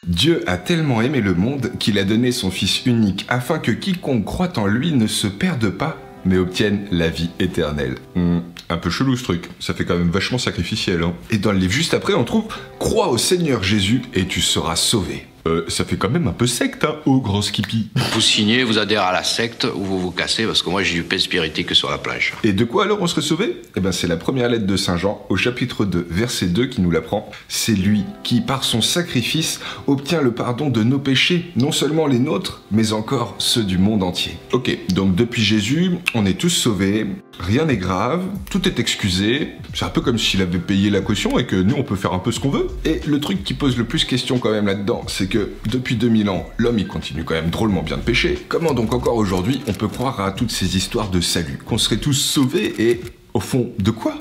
Dieu a tellement aimé le monde qu'il a donné son Fils unique afin que quiconque croit en lui ne se perde pas, mais obtienne la vie éternelle. Un peu chelou ce truc, ça fait quand même vachement sacrificiel, hein. Et dans le livre juste après, on trouve « Crois au Seigneur Jésus et tu seras sauvé ». Ça fait quand même un peu secte, hein, oh gros skippy. Vous signez, vous adhérez à la secte ou vous vous cassez parce que moi j'ai du paix spiritique que sur la plage. Et de quoi alors on serait sauvé? Eh ben c'est la première lettre de Saint Jean au chapitre 2, verset 2 qui nous l'apprend. C'est lui qui, par son sacrifice, obtient le pardon de nos péchés, non seulement les nôtres, mais encore ceux du monde entier. Ok, donc depuis Jésus, on est tous sauvés, rien n'est grave, tout est excusé, c'est un peu comme s'il avait payé la caution et que nous on peut faire un peu ce qu'on veut. Et le truc qui pose le plus question quand même là-dedans, c'est que depuis 2000 ans, l'homme il continue quand même drôlement bien de pécher. Comment donc encore aujourd'hui on peut croire à toutes ces histoires de salut? Qu'on serait tous sauvés et au fond de quoi?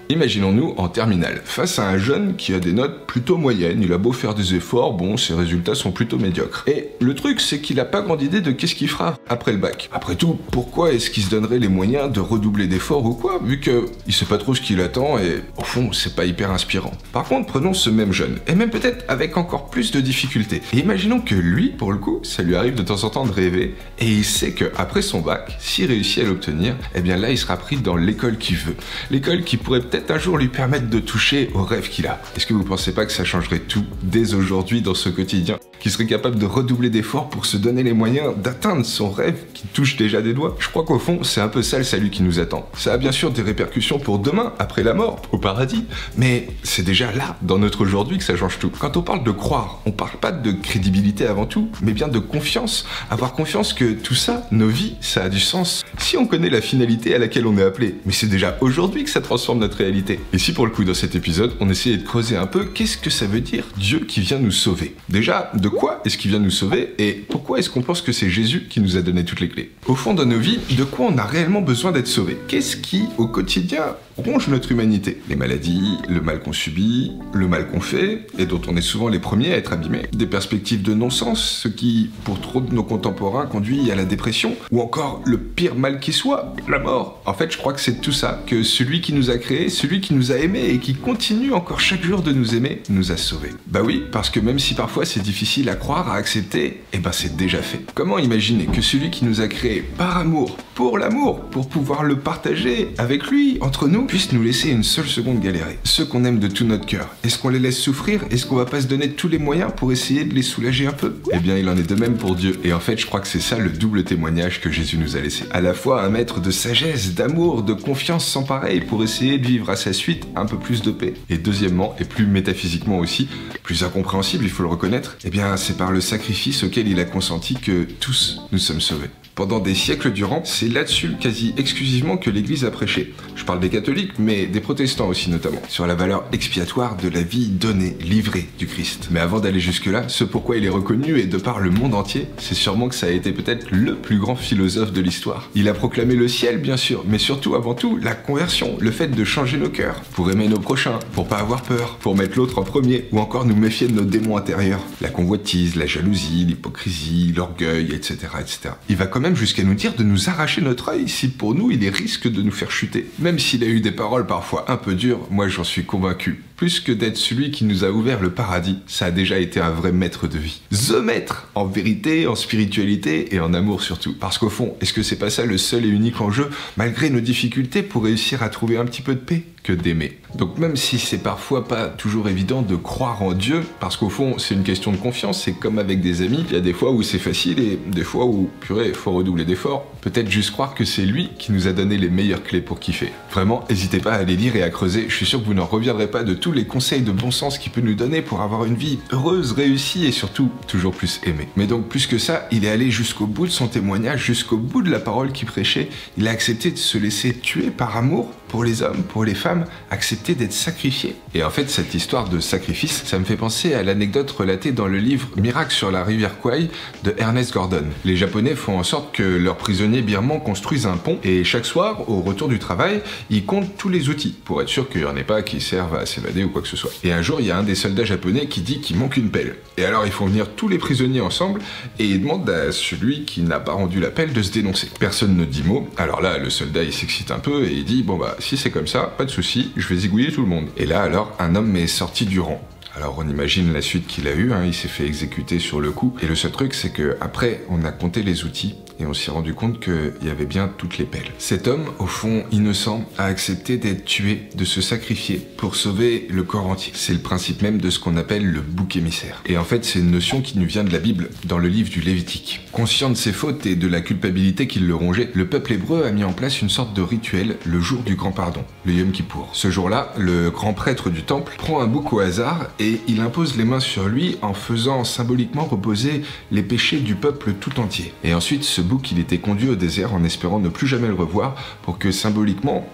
Imaginons-nous en terminale, face à un jeune qui a des notes plutôt moyennes, il a beau faire des efforts, bon, ses résultats sont plutôt médiocres. Et le truc, c'est qu'il a pas grande idée de qu'est-ce qu'il fera après le bac. Après tout, pourquoi est-ce qu'il se donnerait les moyens de redoubler d'efforts ou quoi, vu que il sait pas trop ce qu'il attend et, au fond, c'est pas hyper inspirant. Par contre, prenons ce même jeune, et même peut-être avec encore plus de difficultés. Et imaginons que lui, pour le coup, ça lui arrive de temps en temps de rêver, et il sait que après son bac, s'il réussit à l'obtenir, eh bien là, il sera pris dans l'école qu'il veut. L'école qui pourrait peut-être un jour lui permettre de toucher au rêve qu'il a. Est-ce que vous pensez pas que ça changerait tout dès aujourd'hui dans ce quotidien? Qu'il serait capable de redoubler d'efforts pour se donner les moyens d'atteindre son rêve qui touche déjà des doigts? Je crois qu'au fond, c'est un peu ça le salut qui nous attend. Ça a bien sûr des répercussions pour demain, après la mort, au paradis, mais c'est déjà là, dans notre aujourd'hui, que ça change tout. Quand on parle de croire, on parle pas de crédibilité avant tout, mais bien de confiance. Avoir confiance que tout ça, nos vies, ça a du sens. Si on connaît la finalité à laquelle on est appelé, mais c'est déjà aujourd'hui que ça transforme notre réalité. Et si pour le coup dans cet épisode, on essayait de creuser un peu qu'est-ce que ça veut dire Dieu qui vient nous sauver? Déjà, de quoi est-ce qu'il vient nous sauver et pourquoi est-ce qu'on pense que c'est Jésus qui nous a donné toutes les clés? Au fond de nos vies, de quoi on a réellement besoin d'être sauvé? Qu'est-ce qui, au quotidien, ronge notre humanité? Les maladies, le mal qu'on subit, le mal qu'on fait, et dont on est souvent les premiers à être abîmés. Des perspectives de non-sens, ce qui, pour trop de nos contemporains, conduit à la dépression, ou encore le pire mal qui soit, la mort. En fait, je crois que c'est tout ça, que celui qui nous a créés, celui qui nous a aimés et qui continue encore chaque jour de nous aimer, nous a sauvés. Bah oui, parce que même si parfois c'est difficile à croire, à accepter, eh ben c'est déjà fait. Comment imaginer que celui qui nous a créés par amour, pour pouvoir le partager avec lui, entre nous, puisse nous laisser une seule seconde galérer? Ceux qu'on aime de tout notre cœur, est-ce qu'on les laisse souffrir? Est-ce qu'on va pas se donner tous les moyens pour essayer de les soulager un peu? Eh bien, il en est de même pour Dieu. Et en fait, je crois que c'est ça le double témoignage que Jésus nous a laissé. À la fois un maître de sagesse, d'amour, de confiance sans pareil pour essayer de vivre à sa suite un peu plus de paix. Et deuxièmement, et plus métaphysiquement aussi, plus incompréhensible, il faut le reconnaître, eh bien, c'est par le sacrifice auquel il a consenti que tous nous sommes sauvés. Pendant des siècles durant, c'est là-dessus, quasi exclusivement, que l'Église a prêché. Je parle des catholiques, mais des protestants aussi notamment, sur la valeur expiatoire de la vie donnée, livrée du Christ. Mais avant d'aller jusque-là, ce pourquoi il est reconnu et de par le monde entier, c'est sûrement que ça a été peut-être le plus grand philosophe de l'histoire. Il a proclamé le ciel, bien sûr, mais surtout, avant tout, la conversion, le fait de changer nos cœurs, pour aimer nos prochains, pour pas avoir peur, pour mettre l'autre en premier, ou encore nous méfier de nos démons intérieurs. La convoitise, la jalousie, l'hypocrisie, l'orgueil, etc., etc. Il va quand même jusqu'à nous dire de nous arracher notre œil si pour nous il est risque de nous faire chuter. Même s'il a eu des paroles parfois un peu dures, moi j'en suis convaincu. Plus que d'être celui qui nous a ouvert le paradis, ça a déjà été un vrai maître de vie. The maître, en vérité, en spiritualité et en amour surtout. Parce qu'au fond, est-ce que c'est pas ça le seul et unique enjeu, malgré nos difficultés, pour réussir à trouver un petit peu de paix, que d'aimer? Donc même si c'est parfois pas toujours évident de croire en Dieu, parce qu'au fond c'est une question de confiance, c'est comme avec des amis, il y a des fois où c'est facile et des fois où, purée, faut redoubler d'efforts. Peut-être juste croire que c'est lui qui nous a donné les meilleures clés pour kiffer. Vraiment, n'hésitez pas à aller lire et à creuser, je suis sûr que vous n'en reviendrez pas de tous les conseils de bon sens qu'il peut nous donner pour avoir une vie heureuse, réussie et surtout toujours plus aimée. Mais donc plus que ça, il est allé jusqu'au bout de son témoignage, jusqu'au bout de la parole qu'il prêchait, il a accepté de se laisser tuer par amour pour les hommes, pour les femmes, accepter d'être sacrifié. Et en fait, cette histoire de sacrifice, ça me fait penser à l'anecdote relatée dans le livre Miracle sur la rivière Kwai de Ernest Gordon. Les Japonais font en sorte que leurs prisonniers birmans construisent un pont et chaque soir, au retour du travail, ils comptent tous les outils pour être sûr qu'il n'y en ait pas qui servent à s'évader ou quoi que ce soit. Et un jour, il y a un des soldats japonais qui dit qu'il manque une pelle. Et alors, ils font venir tous les prisonniers ensemble et ils demandent à celui qui n'a pas rendu la pelle de se dénoncer. Personne ne dit mot. Alors là, le soldat, il s'excite un peu et il dit « Bon bah, si c'est comme ça, pas de souci, je vais zigouiller tout le monde. Et là alors, un homme est sorti du rang. Alors on imagine la suite qu'il a eue, il s'est fait exécuter sur le coup. Et le seul truc, c'est que après, on a compté les outils et on s'est rendu compte qu'il y avait bien toutes les pelles. Cet homme, au fond innocent, a accepté d'être tué, de se sacrifier pour sauver le corps entier. C'est le principe même de ce qu'on appelle le bouc émissaire. Et en fait, c'est une notion qui nous vient de la Bible, dans le livre du Lévitique. Conscient de ses fautes et de la culpabilité qui le rongeait, le peuple hébreu a mis en place une sorte de rituel le jour du grand pardon, le Yom Kippour. Ce jour-là, le grand prêtre du temple prend un bouc au hasard et il impose les mains sur lui en faisant symboliquement reposer les péchés du peuple tout entier. Et ensuite, ce bouc, il était conduit au désert en espérant ne plus jamais le revoir pour que symboliquement,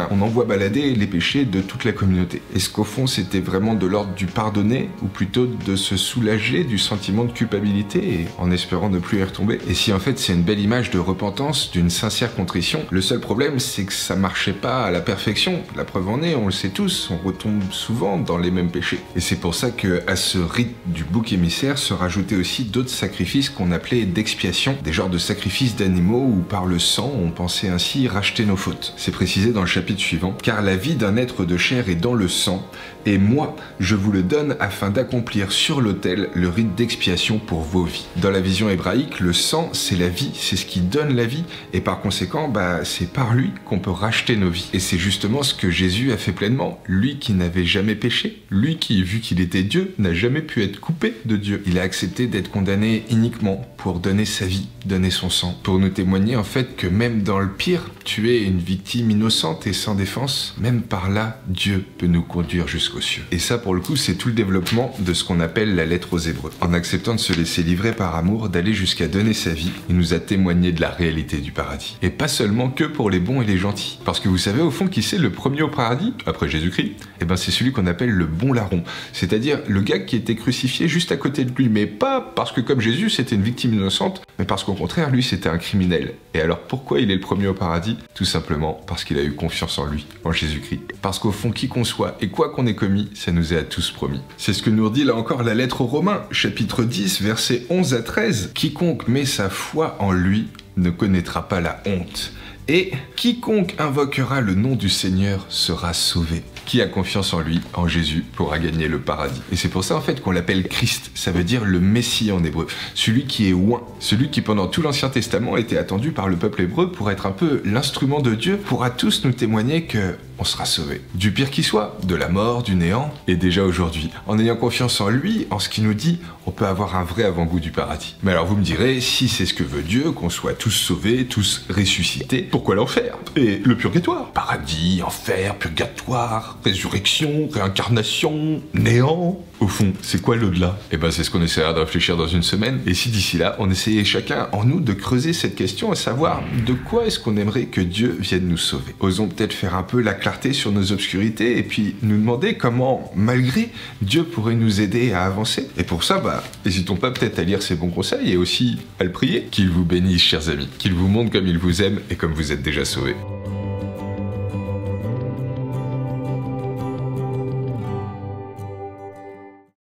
on envoie balader les péchés de toute la communauté. Est-ce qu'au fond, c'était vraiment de l'ordre du pardonner ou plutôt de se soulager du sentiment de culpabilité et en espérant ne plus y retomber? Et si en fait, c'est une belle image de repentance, d'une sincère contrition, le seul problème, c'est que ça marchait pas à la perfection. La preuve en est, on le sait tous, on retombe souvent dans les mêmes péchés. Et c'est pour ça que à ce rite du bouc émissaire se rajoutaient aussi d'autres sacrifices qu'on appelait d'expiation, des genres de sacrifices d'animaux où par le sang on pensait ainsi racheter nos fautes. C'est précisé dans le chapitre suivant, car la vie d'un être de chair est dans le sang, et moi je vous le donne afin d'accomplir sur l'autel le rite d'expiation pour vos vies. Dans la vision hébraïque, le sang c'est la vie, c'est ce qui donne la vie, et par conséquent c'est par lui qu'on peut racheter nos vies. Et c'est justement ce que Jésus a fait pleinement, lui qui n'avait jamais péché, lui qui, vu qu'il était Dieu, n'a jamais pu être coupé de Dieu. Il a accepté d'être condamné uniquement pour donner sa vie, donner son sang, pour nous témoigner en fait que même dans le pire, tuer une victime innocente et sans défense, même par là, Dieu peut nous conduire jusqu'aux cieux. Et ça pour le coup, c'est tout le développement de ce qu'on appelle la lettre aux Hébreux. En acceptant de se laisser livrer par amour, d'aller jusqu'à donner sa vie, il nous a témoigné de la réalité du paradis. Et pas seulement que pour les bons et les gentils. Parce que vous savez au fond qui c'est le premier au paradis, après Jésus-Christ? C'est celui qu'on appelle le bon larron. C'est-à-dire le gars qui était crucifié juste à côté de lui, mais pas parce que comme Jésus c'était une victime innocente, mais parce qu'au contraire lui c'était un criminel. Et alors pourquoi il est le premier au paradis? Tout simplement parce qu'il a eu confiance en lui, en Jésus-Christ. Parce qu'au fond qui qu'on soit et quoi qu'on ait commis, ça nous est à tous promis. C'est ce que nous redit là encore la lettre aux Romains, chapitre 10, versets 11 à 13. Quiconque met sa foi en lui ne connaîtra pas la honte. Et quiconque invoquera le nom du Seigneur sera sauvé. Qui a confiance en lui, en Jésus, pourra gagner le paradis. Et c'est pour ça en fait qu'on l'appelle Christ, ça veut dire le Messie en hébreu, celui qui est oint, celui qui pendant tout l'Ancien Testament était attendu par le peuple hébreu pour être un peu l'instrument de Dieu, pour à tous nous témoigner que on sera sauvé. Du pire qui soit, de la mort, du néant, et déjà aujourd'hui. En ayant confiance en lui, en ce qu'il nous dit, on peut avoir un vrai avant-goût du paradis. Mais alors vous me direz, si c'est ce que veut Dieu, qu'on soit tous sauvés, tous ressuscités, pourquoi l'enfer? Et le purgatoire? Paradis, enfer, purgatoire, résurrection, réincarnation, néant. Au fond, c'est quoi l'au-delà? C'est ce qu'on essaiera de réfléchir dans une semaine. Et si d'ici là, on essayait chacun en nous de creuser cette question, à savoir de quoi est-ce qu'on aimerait que Dieu vienne nous sauver? Osons peut-être faire un peu la clarté sur nos obscurités et puis nous demander comment, malgré, Dieu pourrait nous aider à avancer. Et pour ça, n'hésitons pas peut-être à lire ses bons conseils et aussi à le prier. Qu'il vous bénisse, chers amis. Qu'il vous montre comme il vous aime et comme vous êtes déjà sauvés.